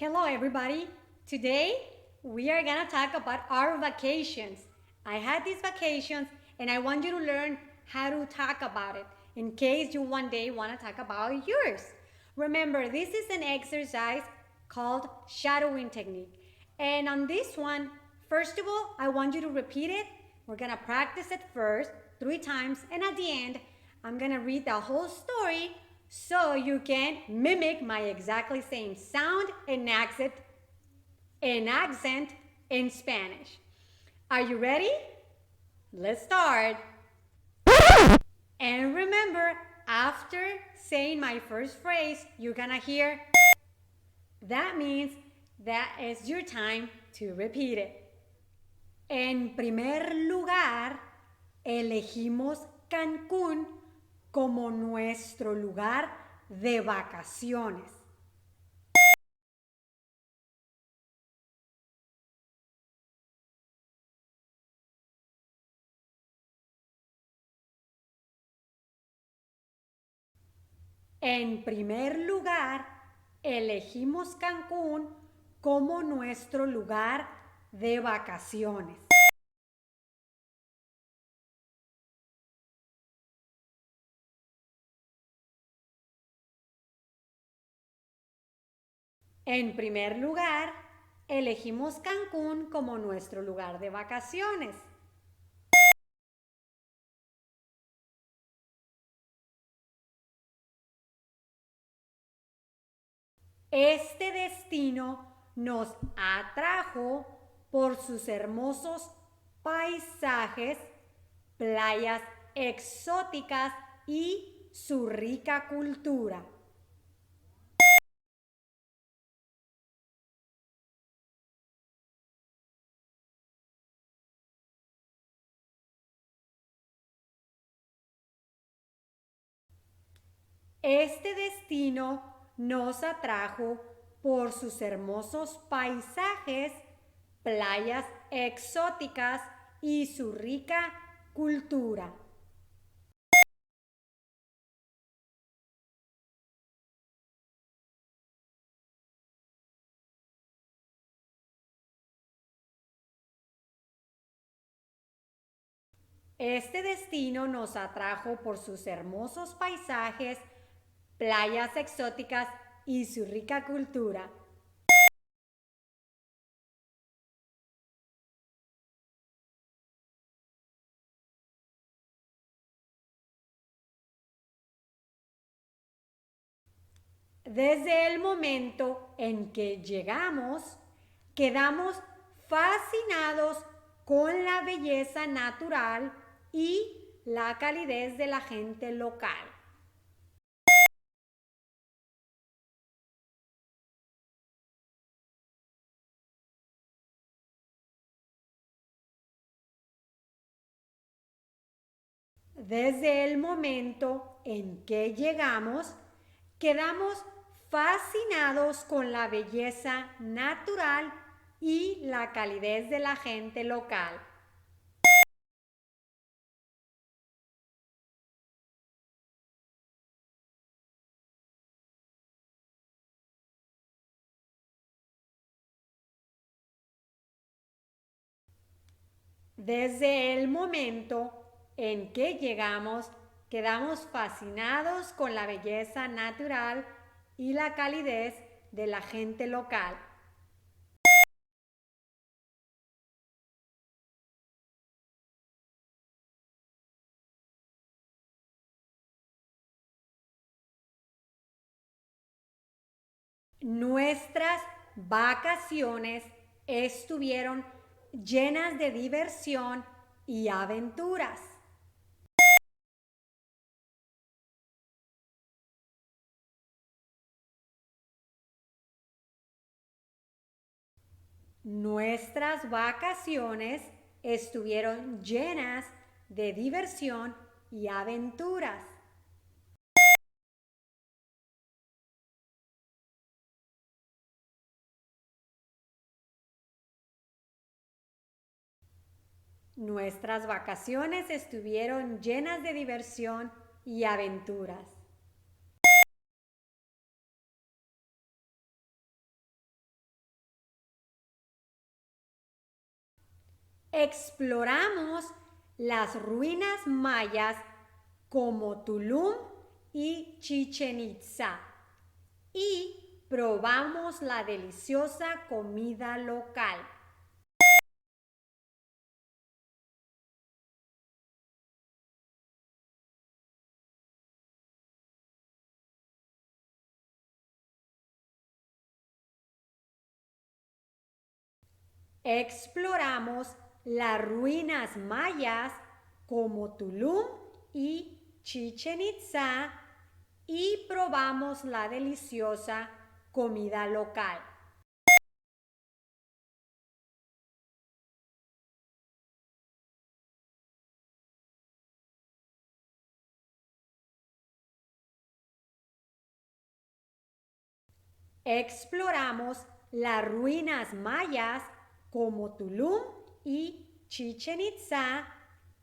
Hello, everybody. Today we are going to talk about our vacations. I had these vacations and I want you to learn how to talk about it in case you one day want to talk about yours. Remember, this is an exercise called shadowing technique. And on this one, first of all, I want you to repeat it. We're going to practice it first 3 times, and at the end, I'm going to read the whole story so you can mimic my exactly same sound and accent in Spanish. Are you ready? Let's start. And remember, after saying my first phrase, you're gonna hear that means that is your time to repeat it. En primer lugar, elegimos Cancún como nuestro lugar de vacaciones. En primer lugar, elegimos Cancún como nuestro lugar de vacaciones. En primer lugar, elegimos Cancún como nuestro lugar de vacaciones. Este destino nos atrajo por sus hermosos paisajes, playas exóticas y su rica cultura. Este destino nos atrajo por sus hermosos paisajes, playas exóticas y su rica cultura. Este destino nos atrajo por sus hermosos paisajes, playas exóticas y su rica cultura. Desde el momento en que llegamos, quedamos fascinados con la belleza natural y la calidez de la gente local. Desde el momento en que llegamos, quedamos fascinados con la belleza natural y la calidez de la gente local. Desde el momento en que llegamos, quedamos fascinados con la belleza natural y la calidez de la gente local. Nuestras vacaciones estuvieron llenas de diversión y aventuras. Nuestras vacaciones estuvieron llenas de diversión y aventuras. Nuestras vacaciones estuvieron llenas de diversión y aventuras. Exploramos las ruinas mayas como Tulum y Chichén Itzá y probamos la deliciosa comida local. Exploramos las ruinas mayas como Tulum y Chichén Itzá y probamos la deliciosa comida local. Exploramos las ruinas mayas como Tulum y Chichén Itzá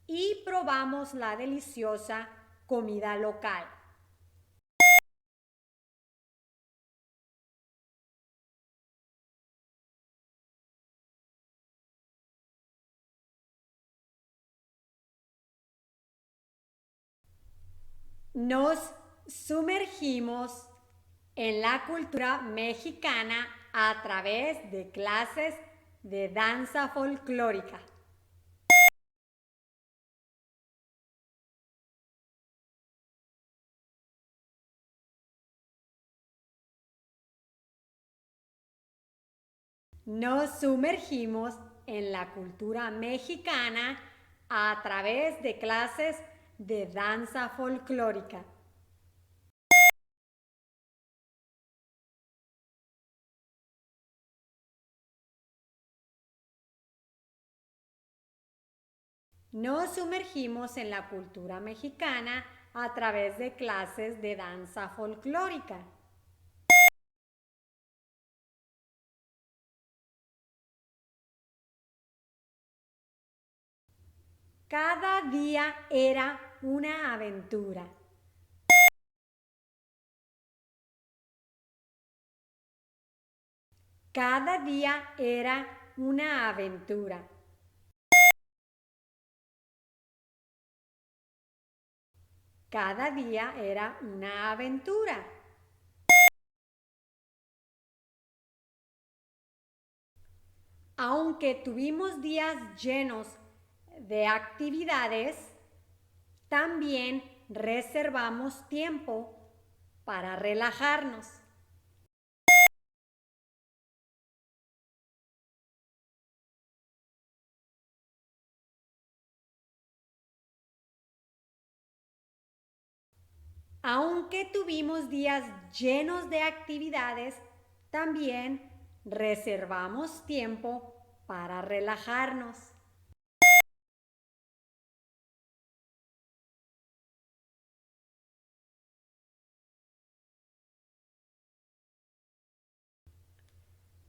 y probamos la deliciosa comida local. Nos sumergimos en la cultura mexicana a través de clases de danza folclórica. Nos sumergimos en la cultura mexicana a través de clases de danza folclórica. Nos sumergimos en la cultura mexicana a través de clases de danza folclórica. Cada día era una aventura. Cada día era una aventura. Cada día era una aventura. Aunque tuvimos días llenos de actividades, también reservamos tiempo para relajarnos. Aunque tuvimos días llenos de actividades, también reservamos tiempo para relajarnos.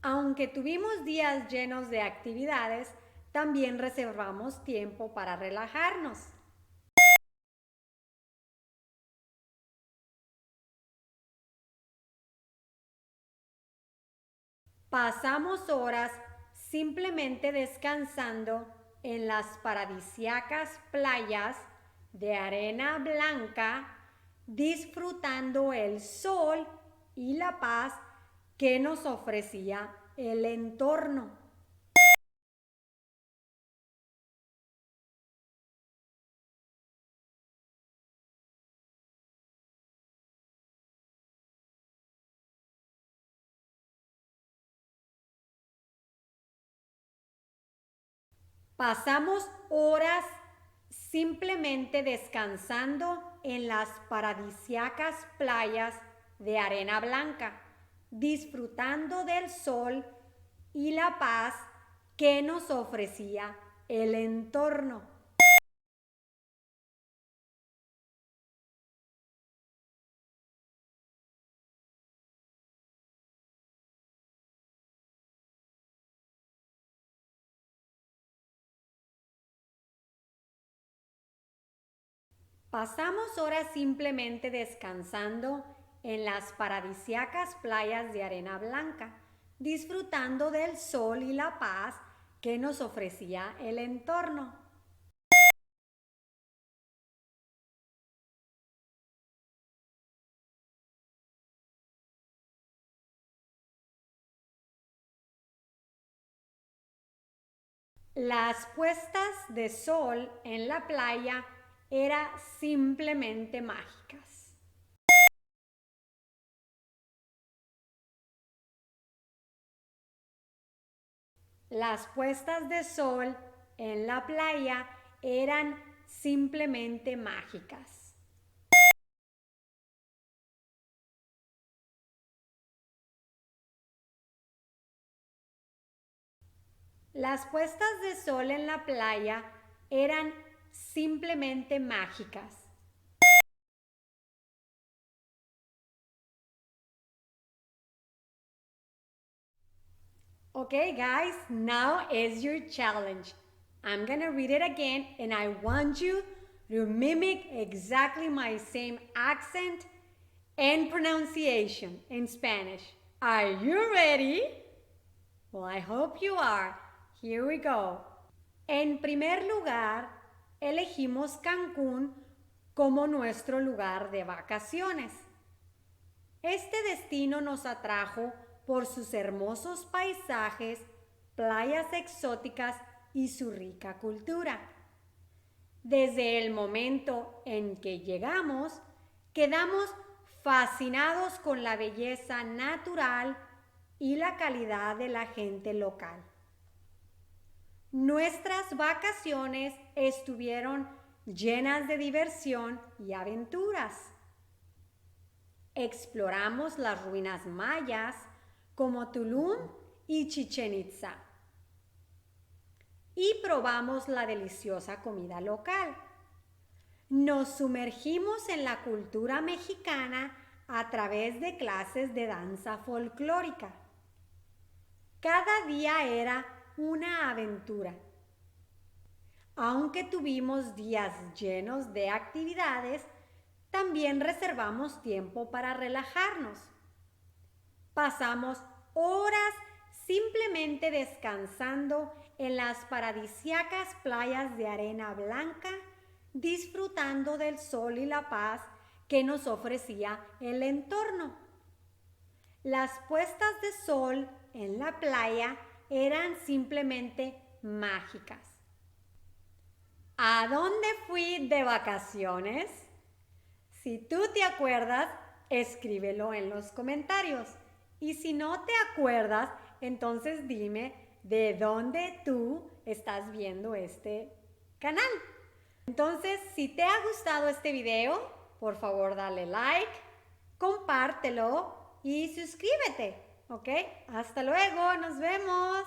Aunque tuvimos días llenos de actividades, también reservamos tiempo para relajarnos. Pasamos horas simplemente descansando en las paradisíacas playas de arena blanca, disfrutando el sol y la paz que nos ofrecía el entorno. Pasamos horas simplemente descansando en las paradisíacas playas de arena blanca, disfrutando del sol y la paz que nos ofrecía el entorno. Pasamos horas simplemente descansando en las paradisíacas playas de arena blanca, disfrutando del sol y la paz que nos ofrecía el entorno. Las puestas de sol en la playa eran simplemente mágicas. Las puestas de sol en la playa eran simplemente mágicas. Las puestas de sol en la playa eran simplemente mágicas. Okay, guys, now is your challenge. I'm gonna read it again and I want you to mimic exactly my same accent and pronunciation in Spanish. Are you ready? Well, I hope you are. Here we go. En primer lugar, elegimos Cancún como nuestro lugar de vacaciones. Este destino nos atrajo por sus hermosos paisajes, playas exóticas y su rica cultura. Desde el momento en que llegamos, quedamos fascinados con la belleza natural y la calidad de la gente local. Nuestras vacaciones estuvieron llenas de diversión y aventuras. Exploramos las ruinas mayas como Tulum y Chichén Itzá. Y probamos la deliciosa comida local. Nos sumergimos en la cultura mexicana a través de clases de danza folclórica. Cada día era una aventura. Aunque tuvimos días llenos de actividades, también reservamos tiempo para relajarnos. Pasamos horas simplemente descansando en las paradisíacas playas de arena blanca, disfrutando del sol y la paz que nos ofrecía el entorno. Las puestas de sol en la playa eran simplemente mágicas. ¿A dónde fui de vacaciones? Si tú te acuerdas, escríbelo en los comentarios. Y si no te acuerdas, entonces dime de dónde tú estás viendo este canal. Entonces, si te ha gustado este video, por favor dale like, compártelo y suscríbete, ¿ok? Hasta luego, nos vemos.